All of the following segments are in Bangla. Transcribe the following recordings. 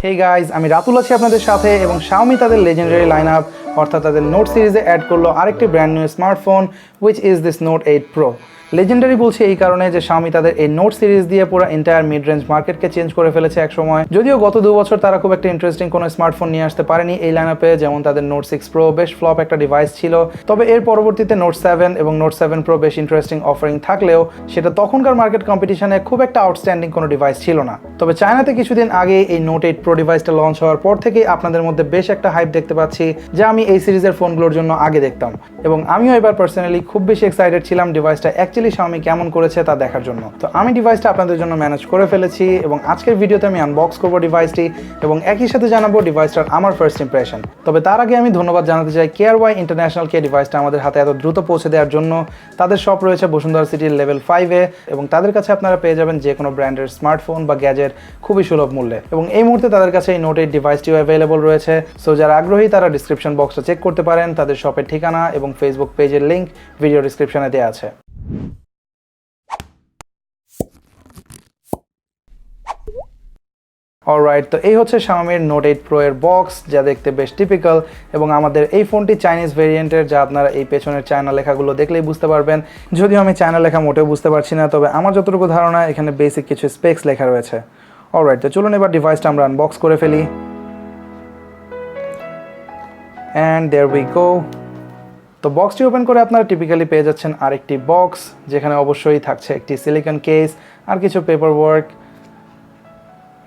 Hey guys, আমি রাতুল আছি আপনাদের সাথে এবং Xiaomi তাদের legendary lineup অর্থাৎ তাদের Note সিরিজে অ্যাড করলো আরেকটি brand new smartphone which is this Note 8 Pro। Legendary বলছে এই কারণে যে Xiaomi তাদের এই নোট সিরিজ দিয়ে পুরো এন্টায়ার মিড রেঞ্জ মার্কেটকে চেঞ্জ করে ফেলেছে এক সময়। যদিও গত 2 বছর তারা খুব একটা ইন্টারেস্টিং কোনো স্মার্টফোন নিয়ে আসতে পারেনি এই লাইনআপে, যেমন তাদের Note 6 Pro বেশ ফ্লপ একটা ডিভাইস ছিল। তবে এর পরবর্তীতে Note 7 এবং Note 7 Pro বেশ ইন্টারেস্টিং অফারিং থাকলেও সেটা তখনকার মার্কেট কম্পিটিশনে খুব একটা আউটস্ট্যান্ডিং কোনো ডিভাইস ছিল না। তবে চায়নাতে কিছুদিন আগে এই Note 8 Pro ডিভাইসটা লঞ্চ হওয়ার পর থেকেই আপনাদের মধ্যে বেশ একটা হাইপ দেখতে পাচ্ছি যা আমি এই সিরিজের ফোনগুলোর জন্য আগে দেখতাম, এবং আমিও এবার পার্সোনালি খুব বেশি এক্সাইটেড ছিলাম ডিভাইসটা অ্যাকচুয়ালি Xiaomi কেমন করেছে তা দেখার জন্য। তো আমি ডিভাইসটা আপনাদের জন্য ম্যানেজ করে ফেলেছি এবং আজকের ভিডিওতে আমি আনবক্স করব ডিভাইসটি এবং একই সাথে জানাবো ডিভাইসটার আমার ফার্স্ট ইমপ্রেশন। তবে তার আগে আমি ধন্যবাদ জানাতে চাই KRY ইন্টারন্যাশনাল কে ডিভাইসটা আমাদের হাতে এত দ্রুত পৌঁছে দেওয়ার জন্য। তাদের শপ রয়েছে বসুন্ধরা সিটির লেভেল 5-এ এবং তাদের কাছে আপনারা পেয়ে যাবেন যে কোনো ব্র্যান্ডের স্মার্টফোন বা গ্যাজেট খুবই সুলভ মূল্যে, এবং এই মুহূর্তে তাদের কাছে এই Note 8 ডিভাইসটিও অ্যাভেলেবল রয়েছে। সো যারা আগ্রহী তারা ডিসক্রিপশন বক্সটা চেক করতে পারেন, তাদের শপের ঠিকানা এবং ফেসবুক পেজের লিঙ্ক ভিডিও ডিসক্রিপশনে দেওয়া আছে। অলরাইট, তো এই হচ্ছে Xiaomi Note 8 Pro এর বক্স, যা দেখতে বেশ টিপিক্যাল, এবং আমাদের এই ফোনটি চাইনিজ ভেরিয়েন্টের, যা আপনারা এই পেছনের চায়না লেখাগুলো দেখলেই বুঝতে পারবেন। যদিও আমি চায়না লেখা মোটেও বুঝতে পারছি না, তবে আমার যতটুকু ধারণা এখানে বেসিক কিছু স্পেক্স লেখা রয়েছে। অলরাইট, তো চলুন এবার ডিভাইসটা আমরা আনবক্স করে ফেলি। And there we go. তো বক্সটি ওপেন করে আপনারা টিপিক্যালি পেয়ে যাচ্ছেন আরেকটি বক্স, যেখানে অবশ্যই থাকছে একটি সিলিকন কেস আর কিছু পেপার ওয়ার্ক।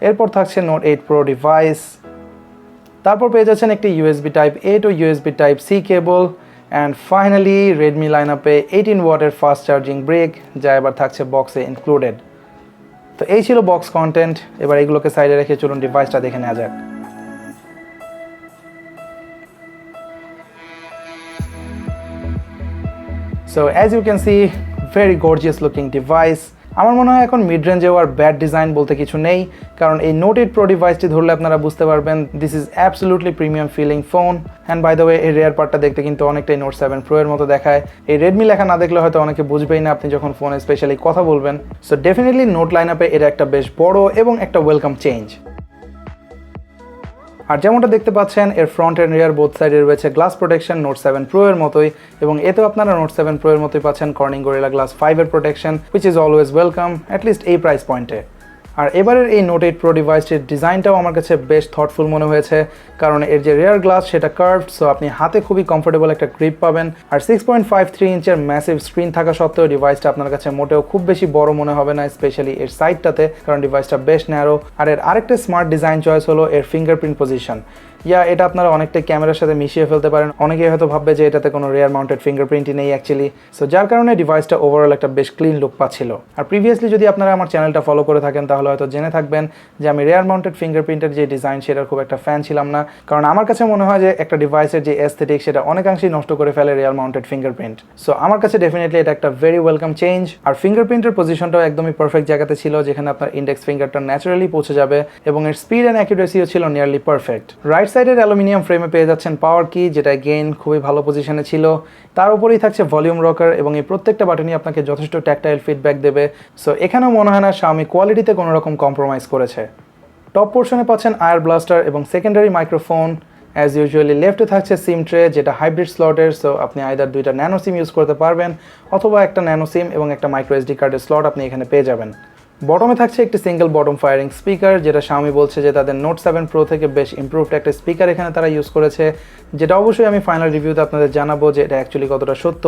এরপর থাকছে Note 8 Pro ডিভাইস, তারপর পেয়ে যাচ্ছেন একটি USB Type A to USB Type C কেবল, অ্যান্ড ফাইনালি Redmi লাইনআপে 18 ওয়াটের ফাস্ট চার্জিং ব্রেক, যা এবার থাকছে বক্সে ইনক্লুডেড। তো এই ছিল বক্স কন্টেন্ট। এবার এগুলোকে সাইডে রেখে চলুন ডিভাইসটা দেখে নেওয়া যাক। So as you can see, very gorgeous looking device. আমার মনে হয় এখন মিড রেঞ্জেও আর ব্যাড ডিজাইন বলতে কিছু নেই, কারণ এই Note 8 Pro ডিভাইসটি ধরলে আপনারা বুঝতে পারবেন this is absolutely premium feeling phone. And by the way, এই রেয়ার পার্টটা দেখতে কিন্তু অনেকটাই Note 7 Pro এর মতো দেখায়। এই রেডমি লেখা না দেখলে হয়তো অনেকে বুঝবেই না আপনি যখন ফোনে স্পেশালি কথা বলবেন। সো ডেফিনেটলি নোট লাইনআপে এটা একটা বেশ বড় এবং একটা ওয়েলকাম চেঞ্জ। আর যেমনটা দেখতে পাচ্ছেন এর ফ্রন্ট এন্ড রিয়ার বোথ সাইডে রয়েছে গ্লাস প্রোটেকশন Note 7 Pro এর মতোই, এবং এতেও আপনারা Note 7 Pro এর মতোই পাচ্ছেন কর্নিং গরিলা গ্লাস 5 এর protection, which is always welcome at least এই প্রাইস পয়েন্টে। আর এবারের এই Note 8 Pro ডিভাইসটির ডিজাইনটাও আমার কাছে বেশ থটফুল মনে হয়েছে, কারণ এর যে রিয়ার গ্লাস সেটা কার্ভড, সো আপনি হাতে খুবই কমফোর্টেবল একটা গ্রিপ পাবেন। আর 6.53 ইঞ্চের ম্যাসিভ স্ক্রিন থাকা সত্ত্বেও ডিভাইসটা আপনার কাছে মোটেও খুব বেশি বড় মনে হবে না, স্পেশালি এর সাইডটাতে, কারণ ডিভাইসটা বেশ ন্যারো। আর এর আরেকটা স্মার্ট ডিজাইন চয়েস হলো এর ফিঙ্গারপ্রিন্ট পজিশন। এটা আপনারা অনেকটাই ক্যামেরার সাথে মিশিয়ে ফেলতে পারেন। অনেকেই হয়তো ভাববে যে এটাতে কোনো রেয়ার মাউন্টেড ফিঙ্গারপ্রিন্টই নেই অ্যাকচুয়ালি, সো যার কারণে ডিভাইসটা ওভারঅল একটা বেশ ক্লিন লুক পাচ্ছিল। আর প্রিভিয়াসলি যদি আপনারা আমার চ্যানেলটা ফলো করে থাকেন তাহলে হয়তো জেনে থাকবেন যে আমি রেয়ার মাউন্টেড ফিঙ্গারপ্রিন্টের যে ডিজাইন সেটার খুব একটা ফ্যান ছিলাম না, কারণ আমার কাছে মনে হয় যে একটা ডিভাইসের যে এস্থেটিক সেটা অনেকাংশেই নষ্ট করে ফেলে রেয়ার মাউন্টেড ফিঙ্গারপ্রিন্ট। সো আমার কাছে ডেফিনেটলি এটা একটা ভেরি ওয়েলকাম চেঞ্জ। আর ফিঙ্গারপ্রিন্টের পজিশনটাও একদমই পারফেক্ট জায়গাতে ছিল, যেখানে আপনার ইন্ডেক্স ফিঙ্গারটা ন্যাচারালি পৌঁছে যাবে, এবং এর স্পিড অ্যান্ড অ্যাকুরেসিও ছিল নিয়ারলি পারফেক্ট। রাইট সাইডের অ্যালুমিনিয়াম ফ্রেমে পেয়ে যাচ্ছেন পাওয়ার কি, যেটা গেইন খুবই ভালো পজিশনে ছিল। তার উপরেই থাকছে ভলিউম রকার, এবং এই প্রত্যেকটা বাটনই আপনাকে যথেষ্ট ট্যাকটাইল ফিডব্যাক দেবে। সো এখানেও মনে হয় না Xiaomi কোয়ালিটিতে কোনো রকম কম্প্রোমাইজ করেছে। টপ পোর্শনে পাচ্ছেন আয়ার ব্লাস্টার এবং সেকেন্ডারি মাইক্রোফোন। অ্যাজ ইউজুয়ালি লেফটে থাকছে সিম ট্রে, যেটা হাইব্রিড স্লটের, সো আপনি আইদার দুইটা ন্যানো সিম ইউজ করতে পারবেন অথবা একটা ন্যানো সিম এবং একটা মাইক্রো SD কার্ডের স্লট আপনি এখানে পেয়ে যাবেন। বটমে থাকছে একটি সিঙ্গেল বটম ফায়ারিং স্পিকার, যেটা Xiaomi বলছে যে তাদের Note 7 Pro থেকে বেশ ইমপ্রুভড একটা স্পিকার এখানে তারা ইউজ করেছে, যেটা অবশ্যই আমি ফাইনাল রিভিউতে আপনাদের জানাবো যে এটা অ্যাকচুয়ালি কতটা সত্য।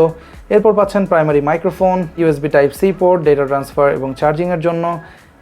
এরপর পাচ্ছেন primary microphone, USB Type C port data transfer এবং চার্জিংয়ের জন্য,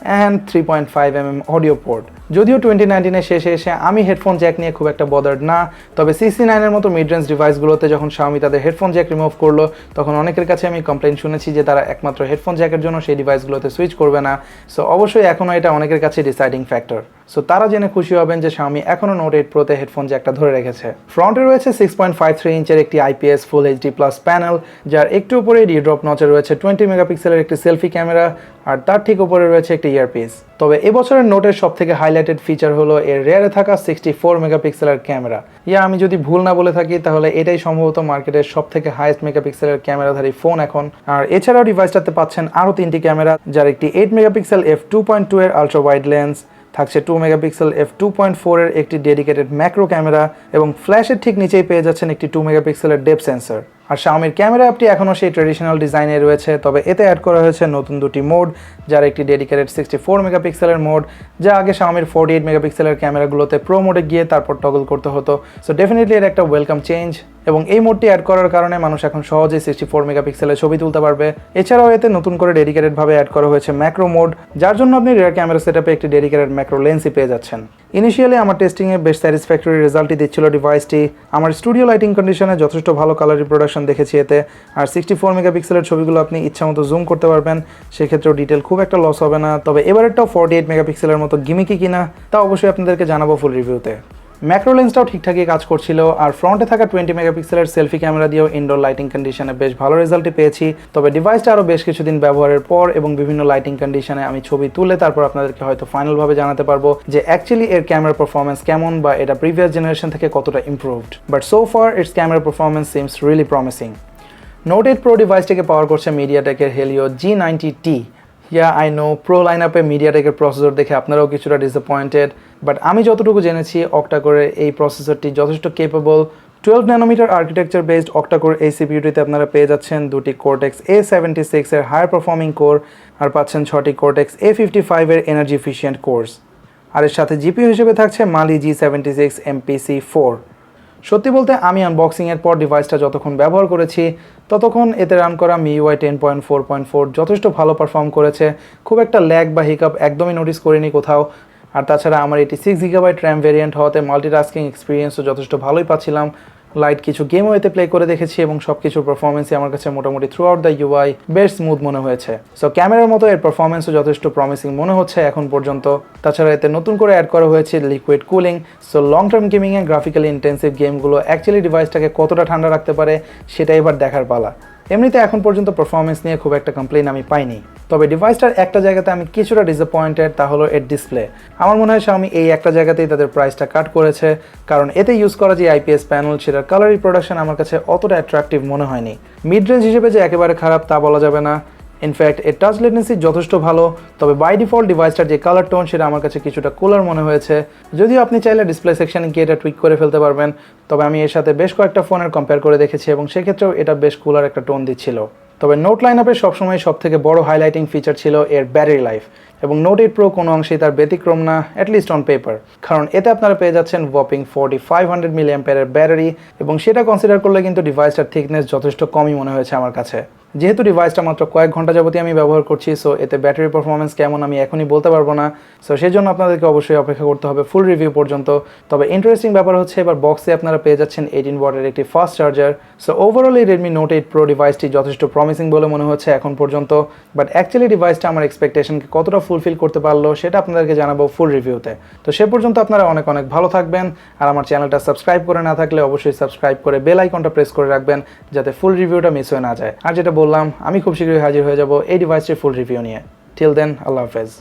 অ্যান্ড 3.5mm অডিও পোর্ট। যদিও 2019-এর শেষে এসে আমি হেডফোন জ্যাক নিয়ে খুব একটা বদার্ড না, তবে CC9 এর মতো মিড রেঞ্জ ডিভাইসগুলোতে যখন Xiaomi তাদের হেডফোন জ্যাক রিমুভ করলো তখন অনেকের কাছে আমি কমপ্লেন শুনেছি যে তারা একমাত্র হেডফোন জ্যাকের জন্য সেই ডিভাইসগুলোতে সুইচ করবে না। সো অবশ্যই এখনও এটা অনেকের কাছে ডিসাইডিং ফ্যাক্টর। সো তারা জেনে খুশি হবেন যে Xiaomi এখনও Note 8 Proতে হেডফোন জ্যাকটা ধরে রেখেছে। ফ্রন্টে রয়েছে 6.53 ইঞ্চের একটি IPS ফুল HD+ প্যানেল, যার একটু উপরে ড্রপ নচে রয়েছে 20 মেগাপিক্সেলের একটি সেলফি ক্যামেরা, আর তার ঠিক উপরে রয়েছে একটি ইয়ারপিস। তবে এবছরের নোটের সব থেকে হাইলাইটেড ফিচার হলো এর রেয়ারে থাকা 64 মেগাপিক্সেলের ক্যামেরা। আমি যদি ভুল না বলে থাকি তাহলে এটাই সম্ভবত মার্কেটের সব থেকে হাইয়েস্ট মেগাপিক্সেলের ক্যামেরাধারী ফোন এখন। আর এছাড়াও ডিভাইসটাতে পাচ্ছেন আরও 3টি ক্যামেরা, যার একটি 8 মেগাপিক্সেল f2.2 এর আলট্রা ওয়াইড লেন্স, থাকছে 2 মেগাপিক্সেল f2.4 এর একটি ডেডিকেটেড ম্যাক্রো ক্যামেরা এবং ফ্ল্যাশের ঠিক নিচেই পেয়ে যাচ্ছেন একটি 2 মেগাপিক্সেলের ডেপথ সেন্সর। আর Xiaomiর ক্যামেরা অ্যাপটি এখনও সেই ট্রেডিশনাল ডিজাইনে রয়েছে, তবে এতে অ্যাড করা হয়েছে নতুন দুটি মোড, যার একটি ডেডিকেটেড 64 মেগাপিক্সেলের মোড, যা আগে Xiaomiর 48 মেগাপিক্সেলের ক্যামেরাগুলোতে প্রো মোডে গিয়ে তারপর টগল করতে হতো। সো ডেফিনেটলি এর একটা ওয়েলকাম চেঞ্জ, এবং এই মোডটি অ্যাড করার কারণে মানুষ এখন সহজেই 64 মেগাপিক্সেলের ছবি তুলতে পারবে। এছাড়াও এতে নতুন করে ডেডিকেটেডভাবে অ্যাড করা হয়েছে ম্যাক্রো মোড, যার জন্য আপনি রিয়ার ক্যামেরা সেটআপে একটি ডেডিকেটেড ম্যাক্রো লেন্সই পেয়ে যাচ্ছেন। ইনিশিয়ালি আমার টেস্টিংয়ে বেশ স্যাটিসফ্যাক্টরি রেজাল্টই দিচ্ছিল ডিভাইসটি। আমার স্টুডিও লাইটিং কন্ডিশনে যথেষ্ট ভালো কালার রিপ্রোডাকশন দেখেছি এতে, আর 64 মেগাপিক্সেলের ছবিগুলো আপনি ইচ্ছামতো জুম করতে পারবেন, সেক্ষেত্রেও ডিটেল খুব একটা লস হবে না। তবে এবারেরটাও 48 মেগাপিক্সেলের মতো গিমিকি কিনা তা অবশ্যই আপনাদেরকে জানাবো ফুল রিভিউতে। ম্যাক্রো লেন্সটাও ঠিকঠাকই কাজ করছিল, আর ফ্রন্টে থাকা 20 মেগাপিক্সেলের সেলফি ক্যামেরা দিয়েও ইনডোর লাইটিং কন্ডিশনে বেশ ভালো রেজাল্টই পেয়েছি। তবে ডিভাইসটা আরও বেশ কিছুদিন ব্যবহারের পর এবং বিভিন্ন লাইটিং কন্ডিশনে আমি ছবি তুলে তারপর আপনাদেরকে হয়তো ফাইনালভাবে জানাতে পারবো যে অ্যাকচুয়ালি এর ক্যামেরা পারফরমেন্স কেমন বা এটা প্রিভিয়াস জেনারেশন থেকে কতটা improved. But so far its camera performance seems really promising. Note 8 pro ডিভাইসটিকে পাওয়ার করছে মিডিয়াটেকের Helio G90T। I know pro line আপে মিডিয়াটেকের প্রসেসর দেখে আপনারাও কিছুটা ডিসঅ্যাপয়েন্টেড, বাট আমি যতটুকু জেনেছি অক্টা কোরের এই প্রসেসরটি যথেষ্ট capable. 12 nanometre architecture based octa core এই সিপিইউটিতে আপনারা পেয়ে যাচ্ছেন দুটি কোরটেক্স A76 এর হায়ার পারফর্মিং কোর, আর পাচ্ছেন 6টি কোরটেক্স A55 এর এনার্জি এফিশিয়েন্ট কোর্স, আর এর সাথে জিপিইউ হিসেবে থাকছে Mali G76 MPC4। সত্যি বলতে আমি আনবক্সিংয়ের পর ডিভাইসটা যতক্ষণ ব্যবহার করেছি ততক্ষণ এতে রান করা MIUI 10.4.4 যথেষ্ট ভালো পারফর্ম করেছে। খুব একটা ল্যাগ বা হিকআপ একদমই নোটিস করিনি কোথাও। আর তাছাড়া আমার এটি 6GB র্যাম ভেরিয়েন্ট হওয়াতে মাল্টিটাস্কিং এক্সপিরিয়েন্সও যথেষ্ট ভালোই পাচ্ছিলাম। লাইট কিছু গেমও এতে প্লে করে দেখেছি এবং সব কিছুর পারফরমেন্সই আমার কাছে মোটামুটি থ্রু আউট দ্য ইউআই বেশ স্মুথ মনে হয়েছে। সো ক্যামেরার মতো এর পারফরমেন্সও যথেষ্ট প্রমিসিং মনে হচ্ছে এখন পর্যন্ত। তাছাড়া এতে নতুন করে অ্যাড করা হয়েছে liquid cooling, so long term গেমিংয়ে গ্রাফিক্যালি ইন্টেন্সিভ গেমগুলো অ্যাকচুয়ালি ডিভাইসটাকে কতটা ঠান্ডা রাখতে পারে সেটা এবার দেখার পালা। এমনিতে এখন পর্যন্ত পারফরমেন্স নিয়ে খুব একটা কমপ্লেন আমি পাইনি, তবে ডিভাইসটার একটা জায়গাতে আমি কিছুটা ডিসঅ্যাপয়েন্টেড, তা হলো এর ডিসপ্লে। আমার মনে হয় Xiaomi এই একটা জায়গাতেই তাদের প্রাইসটা কাট করেছে, কারণ এতে ইউজ করা যে IPS প্যানেল সেটার কালার রিপ্রোডাকশন আমার কাছে অতটা অ্যাট্রাকটিভ মনে হয়নি। মিড রেঞ্জ হিসেবে যে একেবারে খারাপ তা বলা যাবে না, ইনফ্যাক্ট এর টাচ লেটেন্সি যথেষ্ট ভালো। তবে বাই ডিফল্ট ডিভাইসটার যে কালার টোন সেটা আমার কাছে কিছুটা কুলার মনে হয়েছে, যদিও আপনি চাইলে ডিসপ্লে সেকশনে গিয়ে এটা টুইক করে ফেলতে পারবেন। তবে আমি এর সাথে বেশ কয়েকটা ফোনের কম্পেয়ার করে দেখেছি এবং সেক্ষেত্রেও এটা বেশ কুলার একটা টোন দিচ্ছিল। তবে নোট লাইন আপের সবসময় সবথেকে বড় হাইলাইটিং ফিচার ছিল এর ব্যাটারি লাইফ, এবং নোট 8 প্রো কোনো অংশেই তার ব্যতিক্রম না, অ্যাটলিস্ট অন পেপার। কারণ এতে আপনারা পেয়ে যাচ্ছেন ওয়াপিং 4500 mAh ব্যাটারি, এবং সেটা কনসিডার করলে কিন্তু ডিভাইসটার থিকনেস যথেষ্ট কমই মনে হয়েছে আমার কাছে। যেহেতু ডিভাইসটা মাত্র কয়েক ঘন্টা যাবতীয় আমি ব্যবহার করছি, সো এতে ব্যাটারি পারফরমেন্স কেমন আমি এখনই বলতে পারবো না। সো সেই জন্য আপনাদেরকে অবশ্যই অপেক্ষা করতে হবে ফুল রিভিউ পর্যন্ত। তবে ইন্টারেস্টিং ব্যাপার হচ্ছে এবার বক্সে আপনারা পেয়ে যাচ্ছেন 18 ওয়াটের একটি ফাস্ট চার্জার। সো ওভারঅল এই Redmi Note 8 Pro ডিভাইসটি যথেষ্ট প্রমিসিং বলে মনে হচ্ছে এখন পর্যন্ত, বাট অ্যাকচুয়ালি ডিভাইসটা আমার এক্সপেকটেশনকে কতটা ফুলফিল করতে পারলো সেটা আপনাদেরকে জানাবো ফুল রিভিউতে। তো সে পর্যন্ত আপনারা অনেক অনেক ভালো থাকবেন, আর আমার চ্যানেলটা সাবস্ক্রাইব করে না থাকলে অবশ্যই সাবস্ক্রাইব করে বেল আইকনটা প্রেস করে রাখবেন যাতে ফুল রিভিউটা মিস হয়ে না যায়। আর যেটা বললাম, আমি খুব শীঘ্রই হাজির হয়ে যাব এই ডিভাইসটির ফুল রিভিউ নিয়ে। টিল দেন, আল্লাহ হাফেজ।